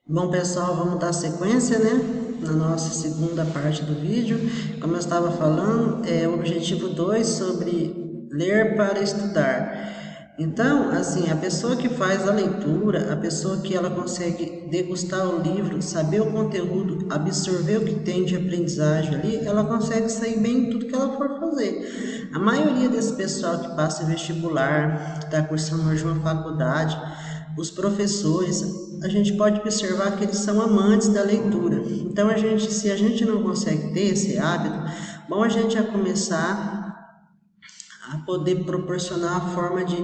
Bom, pessoal, vamos dar sequência, né, na nossa segunda parte do vídeo. Como eu estava falando, o objetivo 2 sobre ler para estudar. Então, assim, a pessoa que faz a leitura, a pessoa que ela consegue degustar o livro, saber o conteúdo, absorver o que tem de aprendizagem ali, ela consegue sair bem em tudo que ela for fazer. A maioria desse pessoal que passa vestibular, que está cursando hoje uma faculdade, os professores, a gente pode observar que eles são amantes da leitura. Então, se a gente não consegue ter esse hábito, bom a gente já começar a poder proporcionar a forma de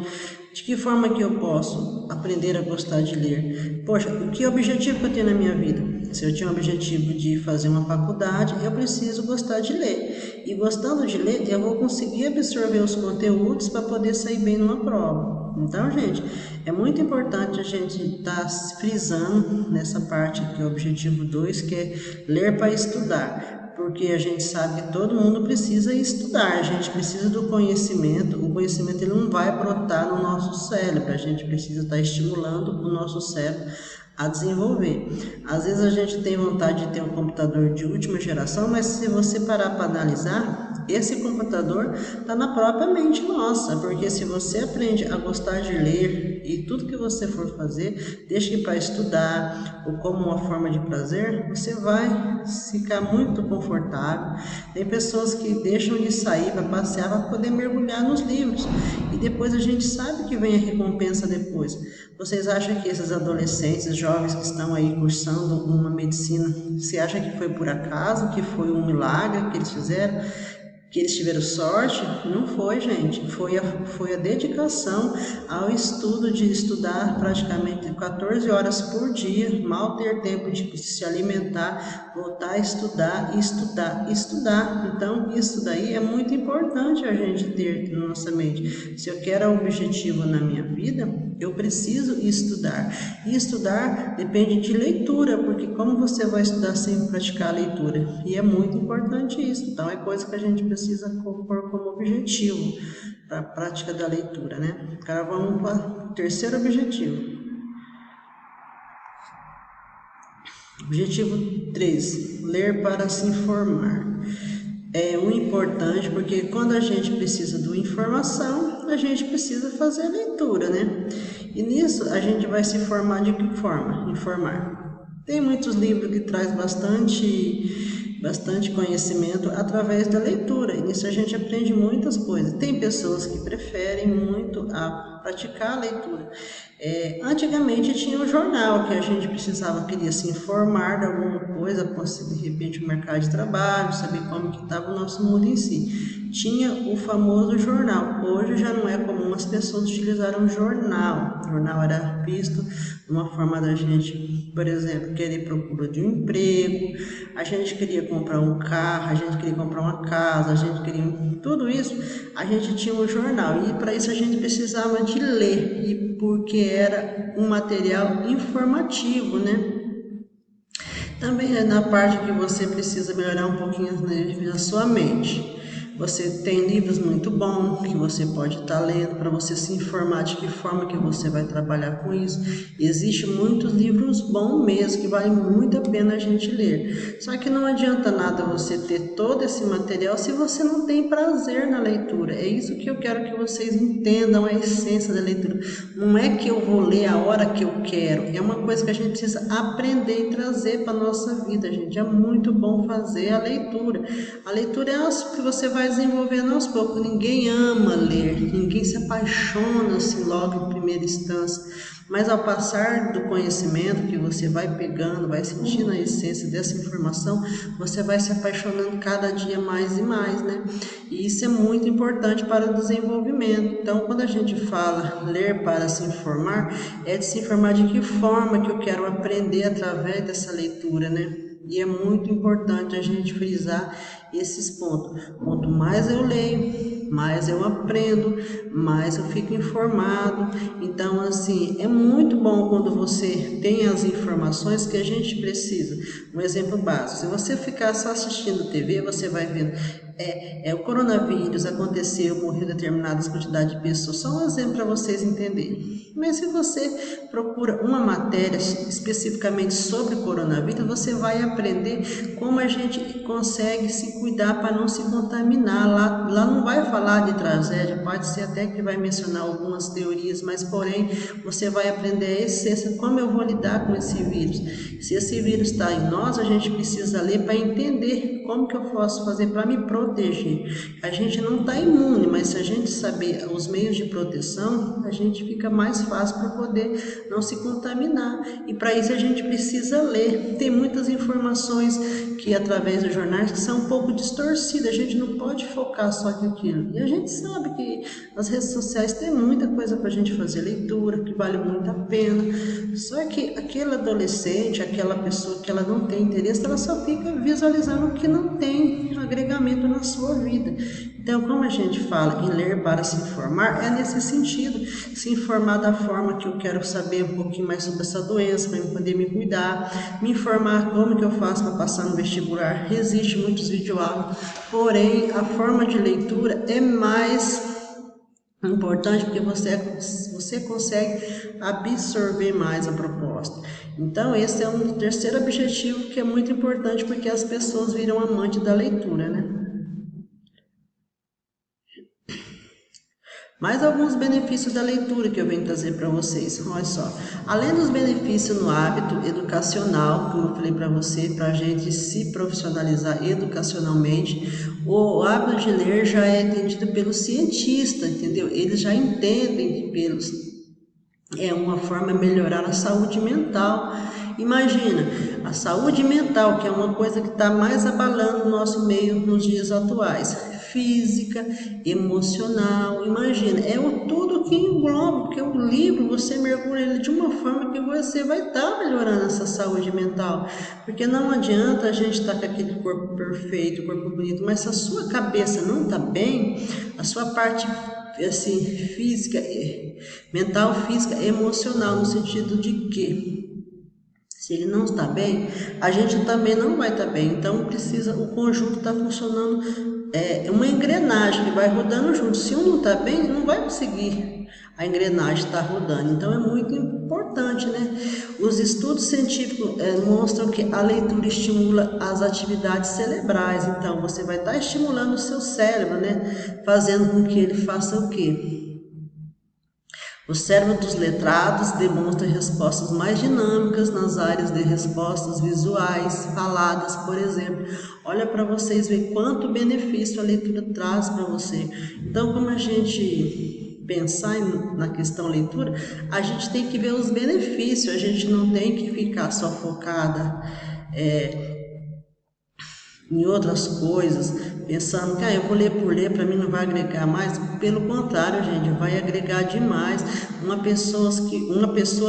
que forma que eu posso aprender a gostar de ler. Poxa, o que objetivo que eu tenho na minha vida? Se eu tinha o objetivo de fazer uma faculdade, eu preciso gostar de ler. E gostando de ler, eu vou conseguir absorver os conteúdos para poder sair bem numa prova. Então, gente, é muito importante a gente estar frisando nessa parte aqui, o objetivo 2, que é ler para estudar. Porque a gente sabe que todo mundo precisa estudar, a gente precisa do conhecimento, o conhecimento ele não vai brotar no nosso cérebro, a gente precisa estar estimulando o nosso cérebro a desenvolver. Às vezes a gente tem vontade de ter um computador de última geração, mas se você parar para analisar, esse computador está na própria mente nossa, porque se você aprende a gostar de ler e tudo que você for fazer, deixe para estudar ou como uma forma de prazer, você vai ficar muito confortável. Tem pessoas que deixam de sair para passear para poder mergulhar nos livros e depois a gente sabe que vem a recompensa depois. Vocês acham que esses adolescentes, jovens que estão aí cursando uma medicina, você acha que foi por acaso, que foi um milagre que eles fizeram? Que eles tiveram sorte? Não foi, gente. Foi a dedicação ao estudo, de estudar praticamente 14 horas por dia, mal ter tempo de se alimentar, voltar a estudar, estudar, estudar. Então, isso daí é muito importante a gente ter na nossa mente. Se eu quero um objetivo na minha vida, eu preciso estudar. E estudar depende de leitura, porque como você vai estudar sem praticar a leitura? E é muito importante isso. Então, é coisa que a gente precisa pôr como objetivo para a prática da leitura, né? Agora vamos para o terceiro objetivo. Objetivo 3, ler para se informar. É um importante porque quando a gente precisa de informação, a gente precisa fazer a leitura, né? E nisso a gente vai se formar de que forma? Informar. Tem muitos livros que traz bastante conhecimento através da leitura. E nisso a gente aprende muitas coisas. Tem pessoas que preferem muito a praticar a leitura. Antigamente tinha um jornal que a gente queria se informar de alguma coisa, de repente o mercado de trabalho, saber como que estava o nosso mundo em si. Tinha o famoso jornal. Hoje já não é comum as pessoas utilizarem um jornal. O jornal era visto de uma forma da gente, por exemplo, querer procura de um emprego, a gente queria comprar um carro, a gente queria comprar uma casa, a gente queria tudo isso, a gente tinha um jornal e para isso a gente precisava de ler, e porque era um material informativo, né? Também é na parte que você precisa melhorar um pouquinho na sua mente. Você tem livros muito bons que você pode estar lendo para você se informar de que forma que você vai trabalhar com isso. Existem muitos livros bons mesmo que vale muito a pena a gente ler. Só que não adianta nada você ter todo esse material se você não tem prazer na leitura. É isso que eu quero que vocês entendam, a essência da leitura. Não é que eu vou ler a hora que eu quero, é uma coisa que a gente precisa aprender e trazer para a nossa vida, gente. É muito bom fazer a leitura. A leitura é algo que você vai desenvolvendo aos poucos. Ninguém ama ler, ninguém se apaixona assim logo em primeira instância. Mas ao passar do conhecimento que você vai pegando, vai sentindo a essência dessa informação, você vai se apaixonando cada dia mais e mais, né? E isso é muito importante para o desenvolvimento. Então, quando a gente fala ler para se informar, é de se informar de que forma que eu quero aprender através dessa leitura, né? E é muito importante a gente frisar esses pontos. Quanto mais eu leio, mais eu aprendo, mais eu fico informado. Então, assim, é muito bom quando você tem as informações que a gente precisa. Um exemplo básico: se você ficar só assistindo TV, você vai vendo o coronavírus aconteceu, morreu determinadas quantidades de pessoas, só um exemplo para vocês entenderem. Mas se você procura uma matéria especificamente sobre coronavírus, você vai aprender como a gente consegue se cuidar para não se contaminar. Lá não vai falar de tragédia, pode ser até que vai mencionar algumas teorias, mas porém você vai aprender a essência, como eu vou lidar com esse vírus. Se esse vírus está em nós, a gente precisa ler para entender como que eu posso fazer para me proteger. A gente não está imune, mas se a gente saber os meios de proteção, a gente fica mais fácil para poder não se contaminar. E para isso a gente precisa ler. Tem muitas informações que através dos jornais que são um pouco distorcidas, a gente não pode focar só naquilo. E a gente sabe que nas redes sociais tem muita coisa para a gente fazer leitura, que vale muito a pena. Só que aquele adolescente, aquela pessoa que ela não tem interesse, ela só fica visualizando o que não tem agregamento na sua vida. Então, como a gente fala em ler para se informar, é nesse sentido, se informar da forma que eu quero saber um pouquinho mais sobre essa doença, para eu poder me cuidar, me informar como que eu faço para passar no vestibular. Existem muitos videoaulas, porém, a forma de leitura é mais importante porque você consegue absorver mais a proposta. Então, esse é um terceiro objetivo que é muito importante porque as pessoas viram amante da leitura, né? Mais alguns benefícios da leitura que eu venho trazer para vocês. Olha só, além dos benefícios no hábito educacional, como eu falei para você, para a gente se profissionalizar educacionalmente, o hábito de ler já é entendido pelo cientista, entendeu? Eles já entendem que é uma forma de melhorar a saúde mental. Imagina, a saúde mental, que é uma coisa que está mais abalando o nosso meio nos dias atuais. Física, emocional, imagina, é tudo que engloba, porque o livro você mergulha ele de uma forma que você vai estar melhorando essa saúde mental, porque não adianta a gente estar com aquele corpo perfeito, corpo bonito, mas se a sua cabeça não está bem, a sua parte assim, física, mental, física, emocional, no sentido de que se ele não está bem, a gente também não vai estar bem. Então precisa, o conjunto está funcionando, uma engrenagem que vai rodando junto. Se um não está bem, não vai conseguir a engrenagem estar rodando. Então é muito importante, né? Os estudos científicos mostram que a leitura estimula as atividades cerebrais. Então você vai estar estimulando o seu cérebro, né? Fazendo com que ele faça o quê? O cérebro dos letrados demonstra respostas mais dinâmicas nas áreas de respostas visuais, faladas, por exemplo. Olha para vocês ver quanto benefício a leitura traz para você. Então, como a gente pensar na questão leitura, a gente tem que ver os benefícios, a gente não tem que ficar só focada em outras coisas, pensando que eu vou ler por ler, para mim não vai agregar mais. Pelo contrário, gente, vai agregar demais. Uma pessoa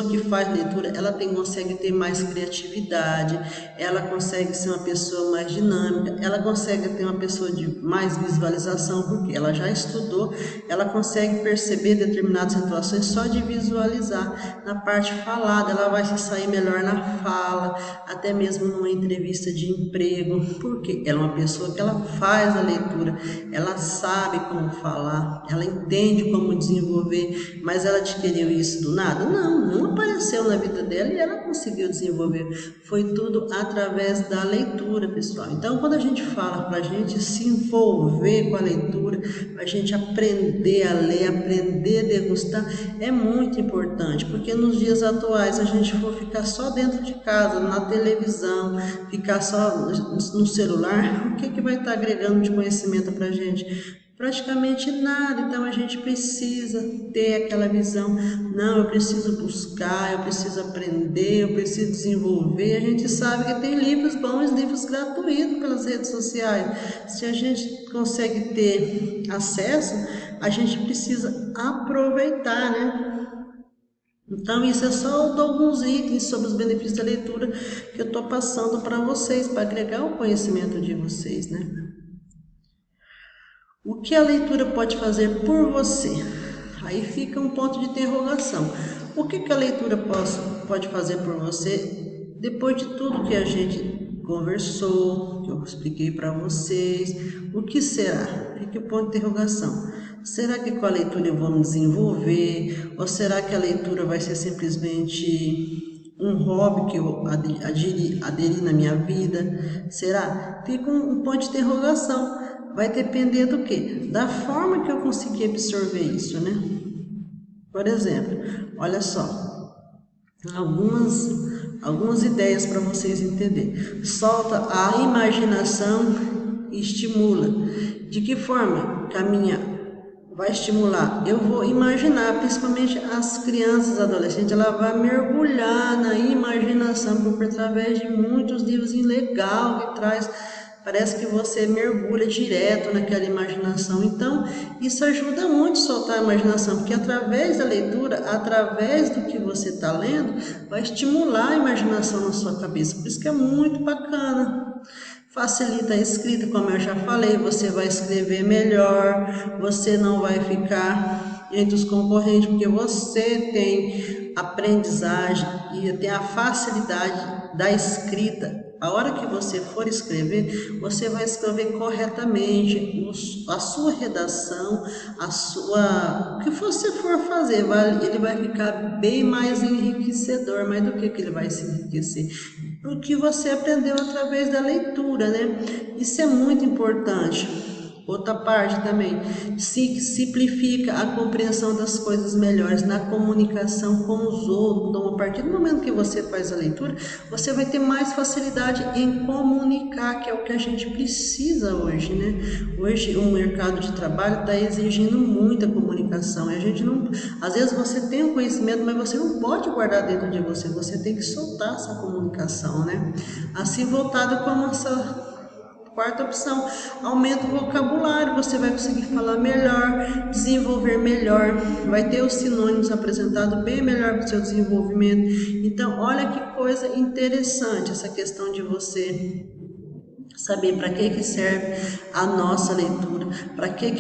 que faz leitura, ela consegue ter mais criatividade, ela consegue ser uma pessoa mais dinâmica, ela consegue ter uma pessoa de mais visualização, porque ela já estudou, ela consegue perceber determinadas situações só de visualizar. Na parte falada, ela vai se sair melhor na fala, até mesmo numa entrevista de emprego, porque ela é uma pessoa que ela faz a leitura, ela sabe como falar, ela entende como desenvolver, mas ela adquiriu isso do nada? Não apareceu na vida dela e ela conseguiu desenvolver. Foi tudo através da leitura, pessoal. Então, quando a gente fala para a gente se envolver com a leitura, a gente aprender a ler, aprender a degustar, é muito importante, porque nos dias atuais, a gente for ficar só dentro de casa, na televisão, ficar só no celular, o que vai estar agregando de conhecimento para a gente? Praticamente nada. Então a gente precisa ter aquela visão, não, eu preciso buscar, eu preciso aprender, eu preciso desenvolver. A gente sabe que tem livros bons, livros gratuitos pelas redes sociais. Se a gente consegue ter acesso, a gente precisa aproveitar, né? Então isso é só alguns itens sobre os benefícios da leitura que eu estou passando para vocês, para agregar o conhecimento de vocês, né? O que a leitura pode fazer por você? Aí fica um ponto de interrogação. O que a leitura pode fazer por você depois de tudo que a gente conversou, que eu expliquei para vocês. O que será? Fique o ponto de interrogação. Será que com a leitura eu vou me desenvolver? Ou será que a leitura vai ser simplesmente um hobby que eu aderi na minha vida? Será? Fica um ponto de interrogação. Vai depender do quê? Da forma que eu conseguir absorver isso, né? Por exemplo, olha só, algumas ideias para vocês entenderem. Solta a imaginação e estimula. De que forma vai estimular? Eu vou imaginar, principalmente as crianças, adolescentes, ela vai mergulhar na imaginação, porque através de muitos livros legais que traz. Parece que você mergulha direto naquela imaginação. Então, isso ajuda muito a soltar a imaginação, porque através da leitura, através do que você está lendo, vai estimular a imaginação na sua cabeça. Por isso que é muito bacana. Facilita a escrita, como eu já falei, você vai escrever melhor, você não vai ficar entre os concorrentes, porque você tem aprendizagem e tem a facilidade da escrita. A hora que você for escrever, você vai escrever corretamente a sua redação, o que você for fazer, ele vai ficar bem mais enriquecedor. Mas do que ele vai se enriquecer? O que você aprendeu através da leitura, né? Isso é muito importante. Outra parte também, simplifica a compreensão das coisas melhores na comunicação com os outros. Então, a partir do momento que você faz a leitura, você vai ter mais facilidade em comunicar, que é o que a gente precisa hoje, né? Hoje o mercado de trabalho está exigindo muita comunicação. E a gente não, às vezes você tem um conhecimento, mas você não pode guardar dentro de você. Você tem que soltar essa comunicação, né? Assim voltado como essa quarta opção, aumenta o vocabulário, você vai conseguir falar melhor, desenvolver melhor, vai ter os sinônimos apresentados bem melhor para o seu desenvolvimento. Então, olha que coisa interessante essa questão de você saber para que serve a nossa leitura, para que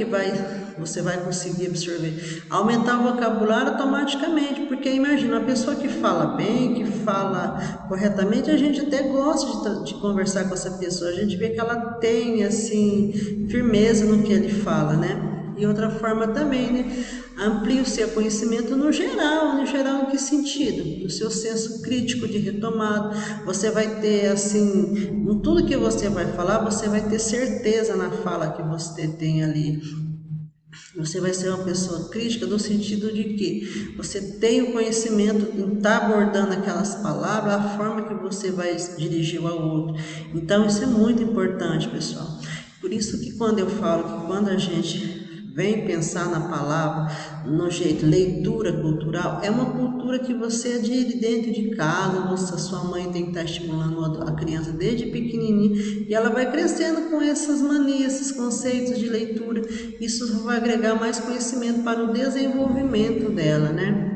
você vai conseguir absorver. Aumentar o vocabulário automaticamente, porque imagina, uma pessoa que fala bem, que fala corretamente, a gente até gosta de conversar com essa pessoa, a gente vê que ela tem, assim, firmeza no que ele fala, né? E outra forma também, né? Amplie o seu conhecimento no geral em que sentido? No seu senso crítico de retomada, você vai ter, assim, em tudo que você vai falar, você vai ter certeza na fala que você tem ali. Você vai ser uma pessoa crítica no sentido de que você tem o conhecimento em estar abordando aquelas palavras, a forma que você vai dirigir ao outro. Então, isso é muito importante, pessoal. Por isso que quando eu falo que quando a gente vem pensar na palavra, no jeito, leitura cultural, é uma cultura que você adquire dentro de casa, a sua mãe tem que estar estimulando a criança desde pequenininha, e ela vai crescendo com essas manias, esses conceitos de leitura, isso vai agregar mais conhecimento para o desenvolvimento dela, né?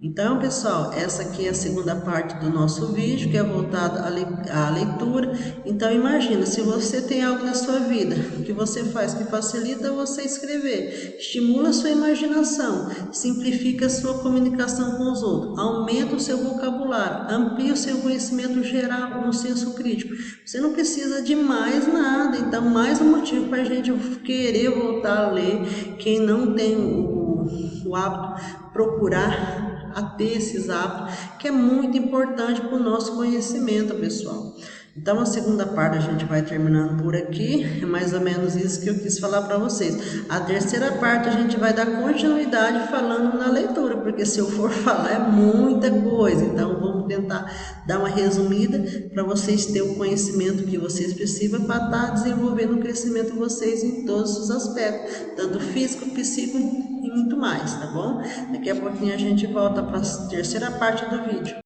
Então, pessoal, essa aqui é a segunda parte do nosso vídeo, que é voltada à leitura. Então, imagina, se você tem algo na sua vida que você faz, que facilita você escrever, estimula a sua imaginação, simplifica a sua comunicação com os outros, aumenta o seu vocabulário, amplia o seu conhecimento geral no senso crítico. Você não precisa de mais nada, então, mais um motivo para a gente querer voltar a ler. Quem não tem o hábito, procurar a ter esses hábitos, que é muito importante para o nosso conhecimento, pessoal. Então, a segunda parte a gente vai terminando por aqui, é mais ou menos isso que eu quis falar para vocês. A terceira parte a gente vai dar continuidade falando na leitura, porque se eu for falar é muita coisa, então vamos tentar dar uma resumida para vocês terem o conhecimento que vocês precisam para estar desenvolvendo o crescimento de vocês em todos os aspectos, tanto físico, psíquico e muito mais, tá bom? Daqui a pouquinho a gente volta para a terceira parte do vídeo.